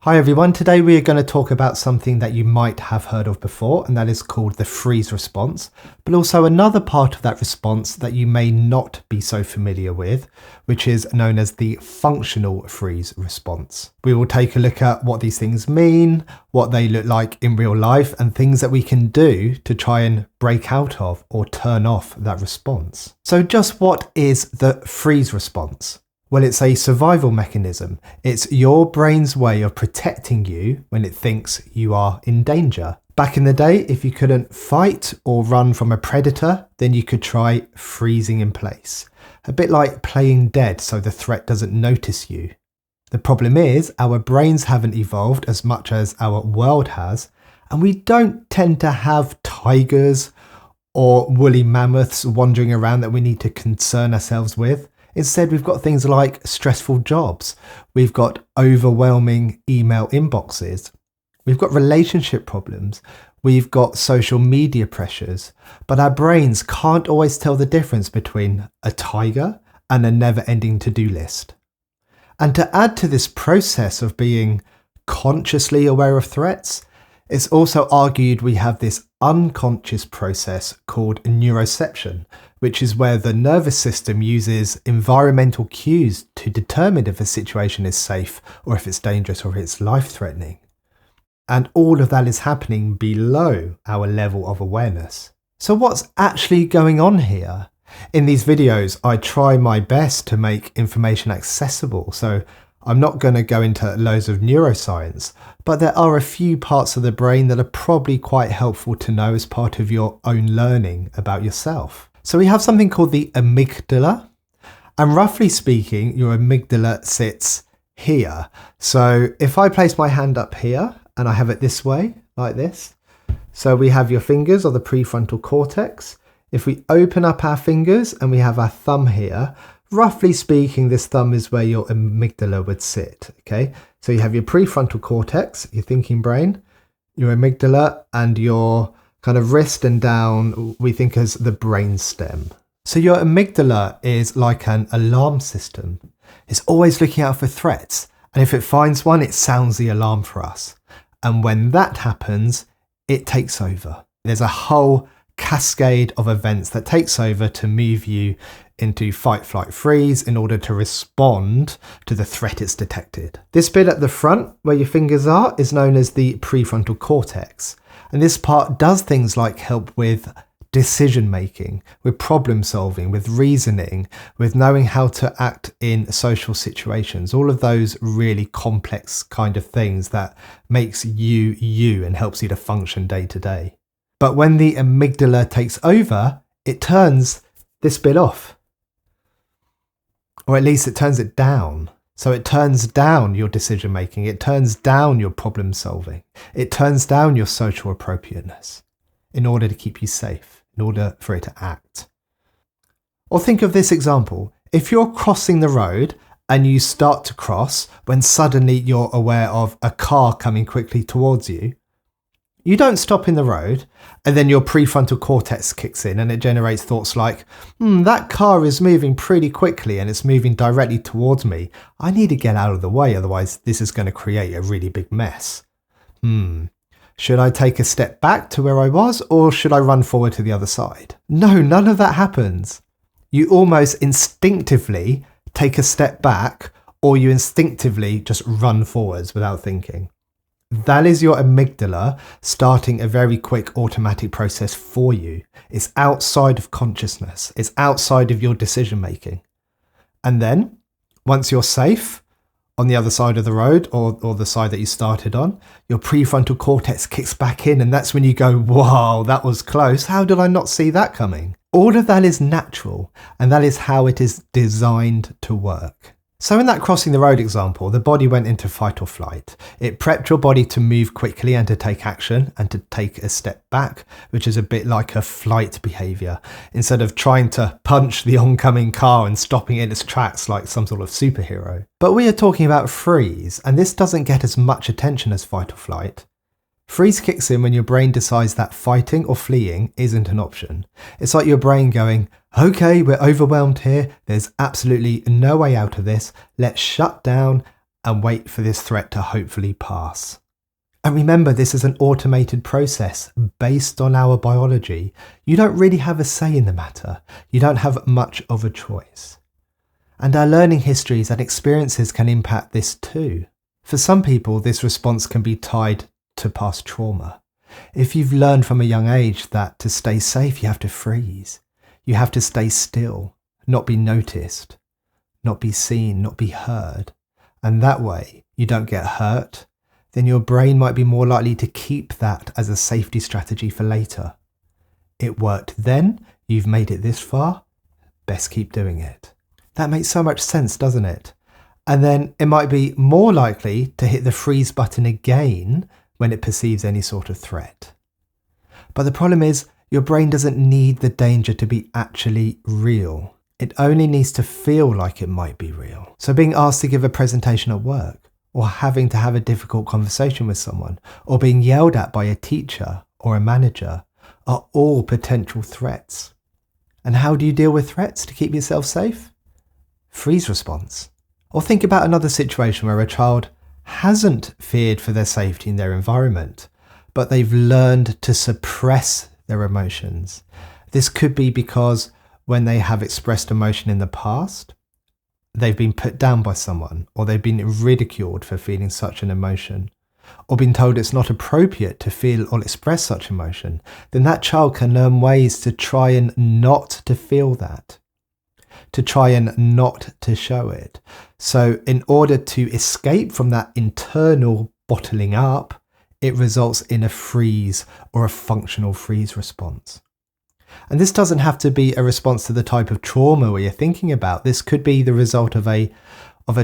Hi everyone, today we are going to talk about something that you might have heard of before, and that is called the freeze response, but also another part of that response that you may not be so familiar with, which is known as the functional freeze response. We will take a look at what these things mean, what they look like in real life, and things that we can do to try and break out of or turn off that response. So just what is the freeze response? Well, it's a survival mechanism. It's your brain's way of protecting you when it thinks you are in danger. Back in the day, if you couldn't fight or run from a predator, then you could try freezing in place. A bit like playing dead so the threat doesn't notice you. The problem is, our brains haven't evolved as much as our world has, and we don't tend to have tigers or woolly mammoths wandering around that we need to concern ourselves with. Instead, we've got things like stressful jobs. We've got overwhelming email inboxes. We've got relationship problems. We've got social media pressures. But our brains can't always tell the difference between a tiger and a never-ending to-do list. And to add to this process of being consciously aware of threats, it's also argued we have this unconscious process called neuroception, which is where the nervous system uses environmental cues to determine if a situation is safe or if it's dangerous or if it's life-threatening. And all of that is happening below our level of awareness. So what's actually going on here? In these videos, I try my best to make information accessible, so I'm not going to go into loads of neuroscience, but there are a few parts of the brain that are probably quite helpful to know as part of your own learning about yourself. So we have something called the amygdala, and roughly speaking, your amygdala sits here. So if I place my hand up here and I have it this way, like this, so we have your fingers or the prefrontal cortex. If we open up our fingers and we have our thumb here, roughly speaking, this thumb is where your amygdala would sit, okay? So you have your prefrontal cortex, your thinking brain, your amygdala, and your kind of wrist and down, we think as the brain stem. So your amygdala is like an alarm system. It's always looking out for threats, and if it finds one, it sounds the alarm for us. And when that happens, it takes over. There's a whole cascade of events that takes over to move you into fight, flight, freeze in order to respond to the threat it's detected. This bit at the front where your fingers are is known as the prefrontal cortex. And this part does things like help with decision making, with problem solving, with reasoning, with knowing how to act in social situations, all of those really complex kind of things that makes you you and helps you to function day to day. But when the amygdala takes over, it turns this bit off. Or at least it turns it down. So it turns down your decision making, it turns down your problem solving, it turns down your social appropriateness in order to keep you safe, in order for it to act. Or think of this example. If you're crossing the road and you start to cross when suddenly you're aware of a car coming quickly towards you, you don't stop in the road, and then your prefrontal cortex kicks in and it generates thoughts like, that car is moving pretty quickly and it's moving directly towards me. I need to get out of the way, otherwise this is going to create a really big mess. Should I take a step back to where I was, or should I run forward to the other side? No, none of that happens. You almost instinctively take a step back, or you instinctively just run forwards without thinking. That is your amygdala starting a very quick automatic process for you. It's outside of consciousness. It's outside of your decision making. And then, once you're safe on the other side of the road or the side that you started on, your prefrontal cortex kicks back in, and that's when you go, wow, that was close. How did I not see that coming? All of that is natural, and that is how it is designed to work. So in that crossing the road example, the body went into fight or flight. It prepped your body to move quickly and to take action and to take a step back, which is a bit like a flight behaviour, instead of trying to punch the oncoming car and stopping it in its tracks like some sort of superhero. But we are talking about freeze, and this doesn't get as much attention as fight or flight. Freeze kicks in when your brain decides that fighting or fleeing isn't an option. It's like your brain going, okay, we're overwhelmed here. There's absolutely no way out of this. Let's shut down and wait for this threat to hopefully pass. And remember, this is an automated process based on our biology. You don't really have a say in the matter. You don't have much of a choice. And our learning histories and experiences can impact this too. For some people, this response can be tied to past trauma. If you've learned from a young age that to stay safe, you have to freeze. You have to stay still, not be noticed, not be seen, not be heard. And that way you don't get hurt, then your brain might be more likely to keep that as a safety strategy for later. It worked then, you've made it this far, best keep doing it. That makes so much sense, doesn't it? And then it might be more likely to hit the freeze button again when it perceives any sort of threat. But the problem is, your brain doesn't need the danger to be actually real. It only needs to feel like it might be real. So being asked to give a presentation at work, or having to have a difficult conversation with someone, or being yelled at by a teacher or a manager are all potential threats. And how do you deal with threats to keep yourself safe? Freeze response. Or think about another situation where a child hasn't feared for their safety in their environment, but they've learned to suppress their emotions. This could be because when they have expressed emotion in the past, they've been put down by someone, or they've been ridiculed for feeling such an emotion, or been told it's not appropriate to feel or express such emotion. Then that child can learn ways to try and not to feel that, to try and not to show it. So in order to escape from that internal bottling up, it results in a freeze or a functional freeze response. And this doesn't have to be a response to the type of trauma where you're thinking about. This could be the result of a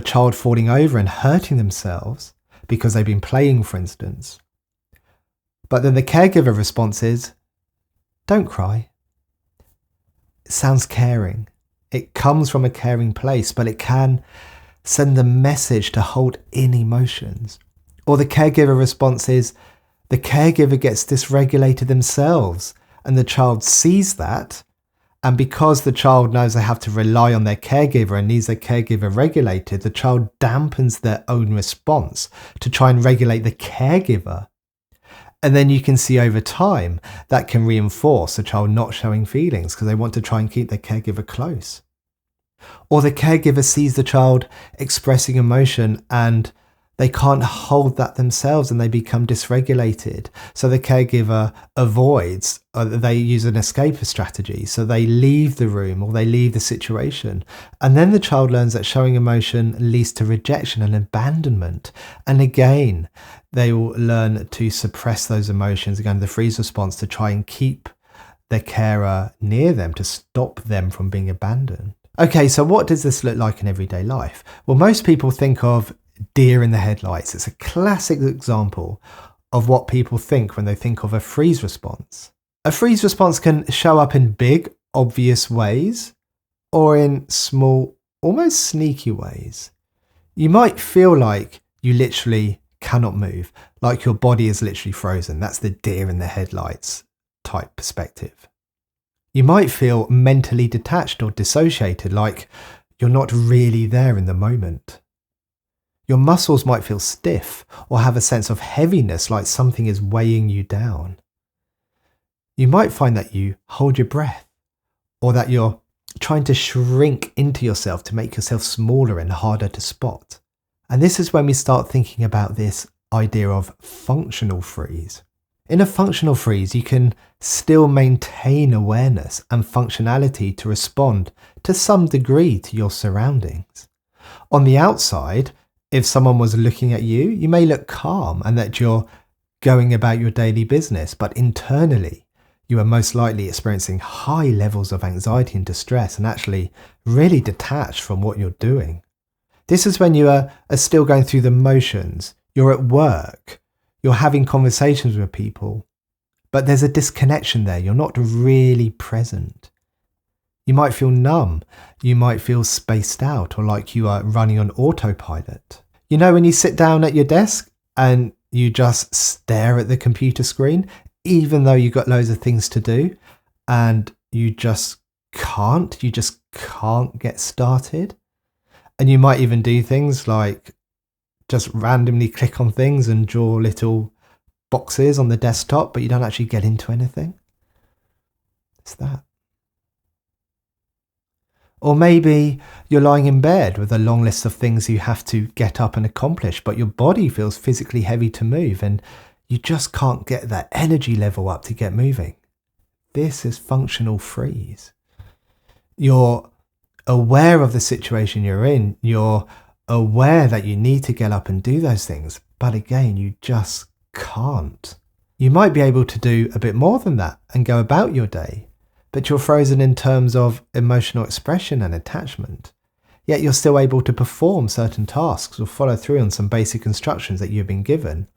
child falling over and hurting themselves because they've been playing, for instance. But then the caregiver response is, don't cry. It sounds caring. It comes from a caring place, but it can send the message to hold in emotions. Or the caregiver response is, the caregiver gets dysregulated themselves, and the child sees that. And because the child knows they have to rely on their caregiver and needs their caregiver regulated, the child dampens their own response to try and regulate the caregiver. And then you can see over time that can reinforce a child not showing feelings because they want to try and keep their caregiver close. Or the caregiver sees the child expressing emotion and they can't hold that themselves and they become dysregulated. So the caregiver avoids, or they use an escapist strategy. So they leave the room or they leave the situation. And then the child learns that showing emotion leads to rejection and abandonment. And again, they will learn to suppress those emotions, again, the freeze response, to try and keep their carer near them, to stop them from being abandoned. Okay, so what does this look like in everyday life? Well, most people think of deer in the headlights. It's a classic example of what people think when they think of a freeze response. A freeze response can show up in big, obvious ways or in small, almost sneaky ways. You might feel like you literally cannot move, like your body is literally frozen. That's the deer in the headlights type perspective. You might feel mentally detached or dissociated, like you're not really there in the moment. Your muscles might feel stiff or have a sense of heaviness, like something is weighing you down. You might find that you hold your breath, or that you're trying to shrink into yourself to make yourself smaller and harder to spot. And this is when we start thinking about this idea of functional freeze. In a functional freeze, you can still maintain awareness and functionality to respond to some degree to your surroundings. On the outside, if someone was looking at you, you may look calm and that you're going about your daily business, but internally, you are most likely experiencing high levels of anxiety and distress and actually really detached from what you're doing. This is when you are still going through the motions. You're at work, you're having conversations with people, but there's a disconnection there. You're not really present. You might feel numb. You might feel spaced out or like you are running on autopilot. You know, when you sit down at your desk and you just stare at the computer screen, even though you've got loads of things to do, and you just can't get started. And you might even do things like just randomly click on things and draw little boxes on the desktop, but you don't actually get into anything. It's that. Or maybe you're lying in bed with a long list of things you have to get up and accomplish, but your body feels physically heavy to move and you just can't get that energy level up to get moving. This is functional freeze. You're aware of the situation you're in. You're aware that you need to get up and do those things, but again, you just can't. You might be able to do a bit more than that and go about your day, but you're frozen in terms of emotional expression and attachment. Yet you're still able to perform certain tasks or follow through on some basic instructions that you've been given.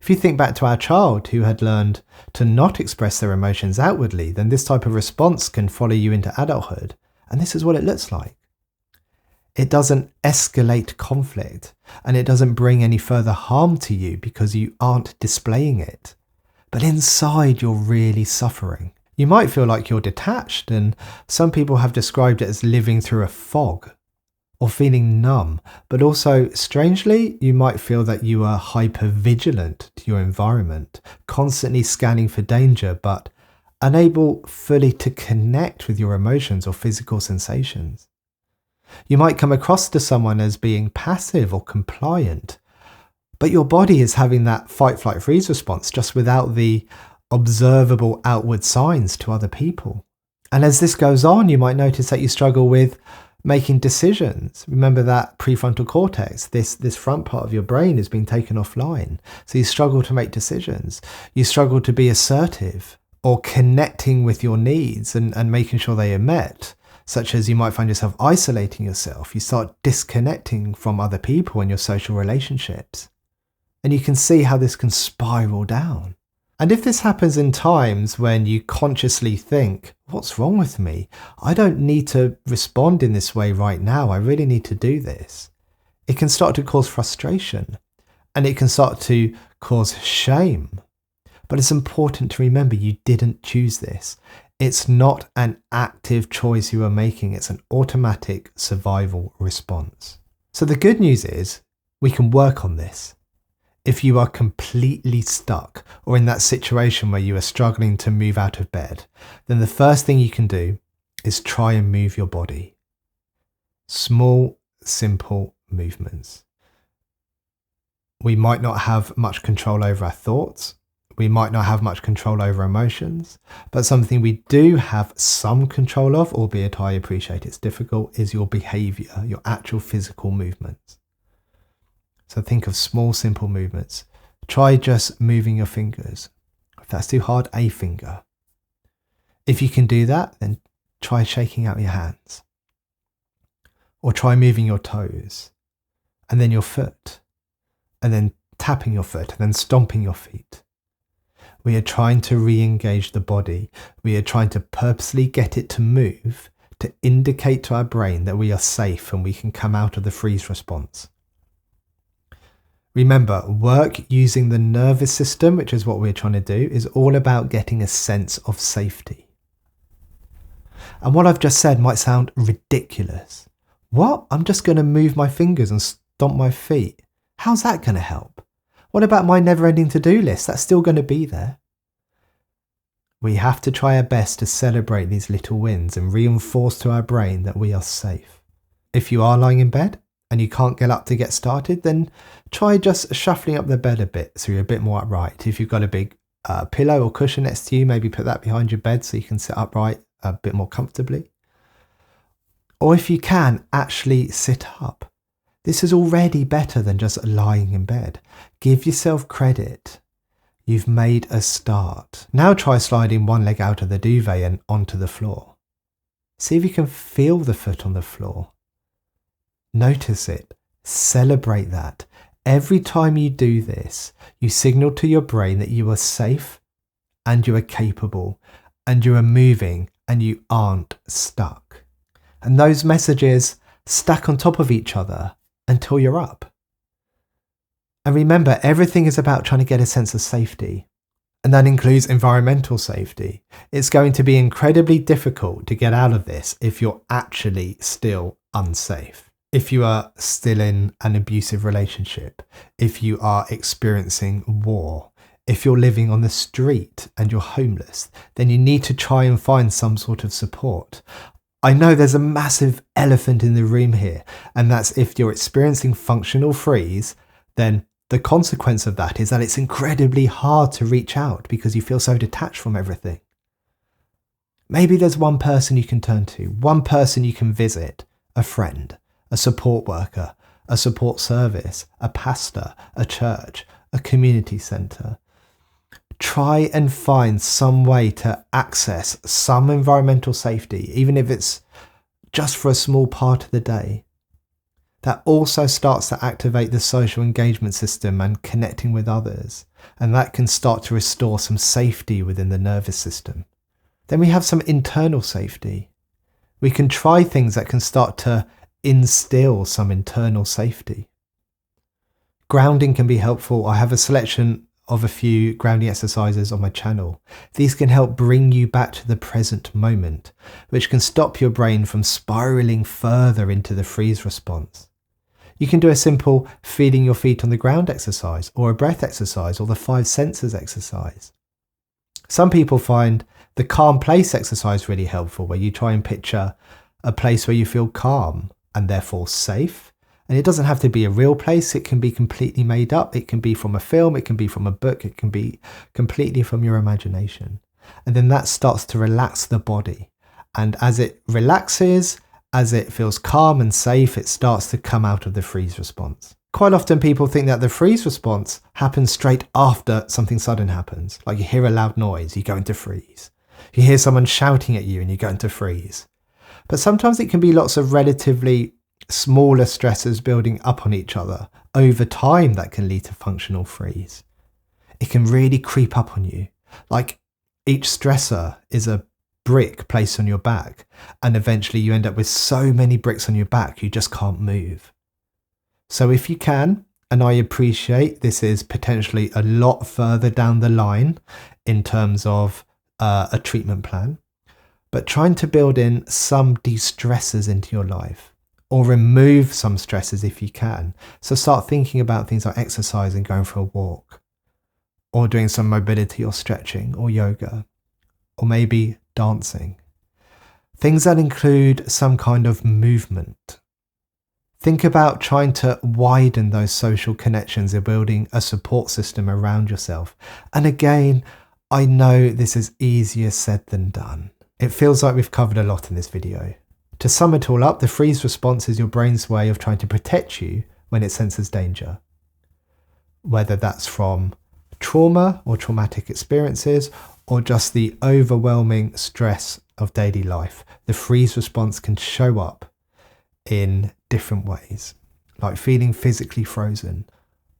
If you think back to our child who had learned to not express their emotions outwardly, then this type of response can follow you into adulthood. And this is what it looks like. It doesn't escalate conflict and it doesn't bring any further harm to you because you aren't displaying it. But inside, you're really suffering. You might feel like you're detached, and some people have described it as living through a fog or feeling numb. But also, strangely, you might feel that you are hyper-vigilant to your environment, constantly scanning for danger, but unable fully to connect with your emotions or physical sensations. You might come across to someone as being passive or compliant, but your body is having that fight, flight, freeze response just without the observable outward signs to other people. And as this goes on, you might notice that you struggle with making decisions. Remember that prefrontal cortex, this front part of your brain has been taken offline. So you struggle to make decisions. You struggle to be assertive or connecting with your needs and making sure they are met, such as you might find yourself isolating yourself. You start disconnecting from other people and your social relationships. And you can see how this can spiral down. And if this happens in times when you consciously think, what's wrong with me? I don't need to respond in this way right now. I really need to do this. It can start to cause frustration and it can start to cause shame. But it's important to remember you didn't choose this. It's not an active choice you are making. It's an automatic survival response. So the good news is we can work on this. If you are completely stuck or in that situation where you are struggling to move out of bed, then the first thing you can do is try and move your body. Small, simple movements. We might not have much control over our thoughts. We might not have much control over emotions, but something we do have some control of, albeit I appreciate it's difficult, is your behavior, your actual physical movements. So think of small, simple movements. Try just moving your fingers. If that's too hard, a finger. If you can do that, then try shaking out your hands. Or try moving your toes, and then your foot, and then tapping your foot, and then stomping your feet. We are trying to re-engage the body. We are trying to purposely get it to move to indicate to our brain that we are safe and we can come out of the freeze response. Remember, work using the nervous system, which is what we're trying to do, is all about getting a sense of safety. And what I've just said might sound ridiculous. What? I'm just going to move my fingers and stomp my feet. How's that going to help? What about my never-ending to-do list? That's still going to be there. We have to try our best to celebrate these little wins and reinforce to our brain that we are safe. If you are lying in bed and you can't get up to get started, then try just shuffling up the bed a bit so you're a bit more upright. If you've got a big pillow or cushion next to you, maybe put that behind your bed so you can sit upright a bit more comfortably. Or if you can, actually sit up. This is already better than just lying in bed. Give yourself credit. You've made a start. Now try sliding one leg out of the duvet and onto the floor. See if you can feel the foot on the floor. Notice it. Celebrate that. Every time you do this, you signal to your brain that you are safe and you are capable and you are moving and you aren't stuck. And those messages stack on top of each other until you're up. And remember, everything is about trying to get a sense of safety. And that includes environmental safety. It's going to be incredibly difficult to get out of this if you're actually still unsafe. If you are still in an abusive relationship, if you are experiencing war, if you're living on the street and you're homeless, then you need to try and find some sort of support. I know there's a massive elephant in the room here, and that's if you're experiencing functional freeze, then the consequence of that is that it's incredibly hard to reach out because you feel so detached from everything. Maybe there's one person you can turn to, one person you can visit, a friend, a support worker, a support service, a pastor, a church, a community centre. Try and find some way to access some environmental safety, even if it's just for a small part of the day. That also starts to activate the social engagement system and connecting with others, and that can start to restore some safety within the nervous system. Then we have some internal safety. We can try things that can start to instill some internal safety. Grounding can be helpful. I have a selection of a few grounding exercises on my channel. These can help bring you back to the present moment, which can stop your brain from spiraling further into the freeze response. You can do a simple feeling your feet on the ground exercise, or a breath exercise, or the 5 senses exercise. Some people find the calm place exercise really helpful, where you try and picture a place where you feel calm and therefore safe. And it doesn't have to be a real place. It can be completely made up. It can be from a film. It can be from a book. It can be completely from your imagination. And then that starts to relax the body. And as it relaxes, as it feels calm and safe, it starts to come out of the freeze response. Quite often people think that the freeze response happens straight after something sudden happens. Like you hear a loud noise, you go into freeze. You hear someone shouting at you and you go into freeze. But sometimes it can be lots of relatively smaller stressors building up on each other over time that can lead to functional freeze. It can really creep up on you. Like each stressor is a brick placed on your back, and eventually you end up with so many bricks on your back you just can't move. So if you can, and I appreciate this is potentially a lot further down the line in terms of a treatment plan, but trying to build in some de-stressors into your life, or remove some stresses if you can. So start thinking about things like exercise and going for a walk, or doing some mobility or stretching or yoga, or maybe dancing. Things that include some kind of movement. Think about trying to widen those social connections and building a support system around yourself. And again, I know this is easier said than done. It feels like we've covered a lot in this video. To sum it all up, the freeze response is your brain's way of trying to protect you when it senses danger. Whether that's from trauma or traumatic experiences, or just the overwhelming stress of daily life, the freeze response can show up in different ways, like feeling physically frozen,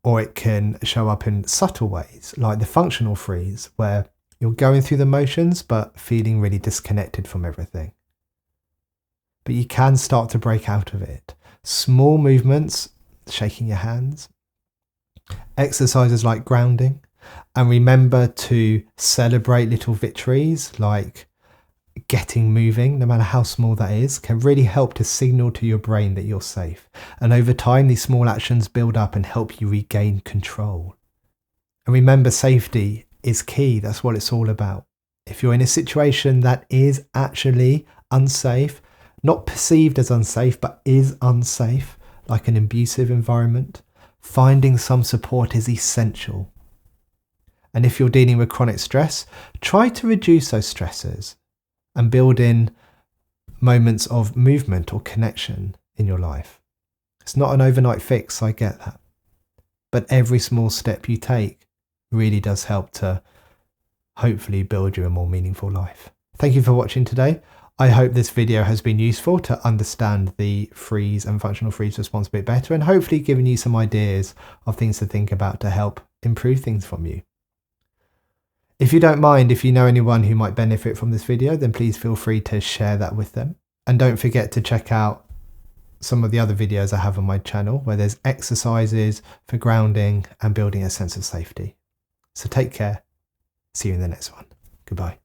or it can show up in subtle ways, like the functional freeze, where you're going through the motions but feeling really disconnected from everything. But you can start to break out of it. Small movements, shaking your hands, exercises like grounding, and remember to celebrate little victories like getting moving, no matter how small that is, can really help to signal to your brain that you're safe. And over time, these small actions build up and help you regain control. And remember, safety is key. That's what it's all about. If you're in a situation that is actually unsafe, not perceived as unsafe, but is unsafe, like an abusive environment, finding some support is essential. And if you're dealing with chronic stress, try to reduce those stresses and build in moments of movement or connection in your life. It's not an overnight fix, I get that. But every small step you take really does help to hopefully build you a more meaningful life. Thank you for watching today. I hope this video has been useful to understand the freeze and functional freeze response a bit better, and hopefully given you some ideas of things to think about to help improve things from you. If you don't mind, if you know anyone who might benefit from this video, then please feel free to share that with them. And don't forget to check out some of the other videos I have on my channel where there's exercises for grounding and building a sense of safety. So take care. See you in the next one. Goodbye.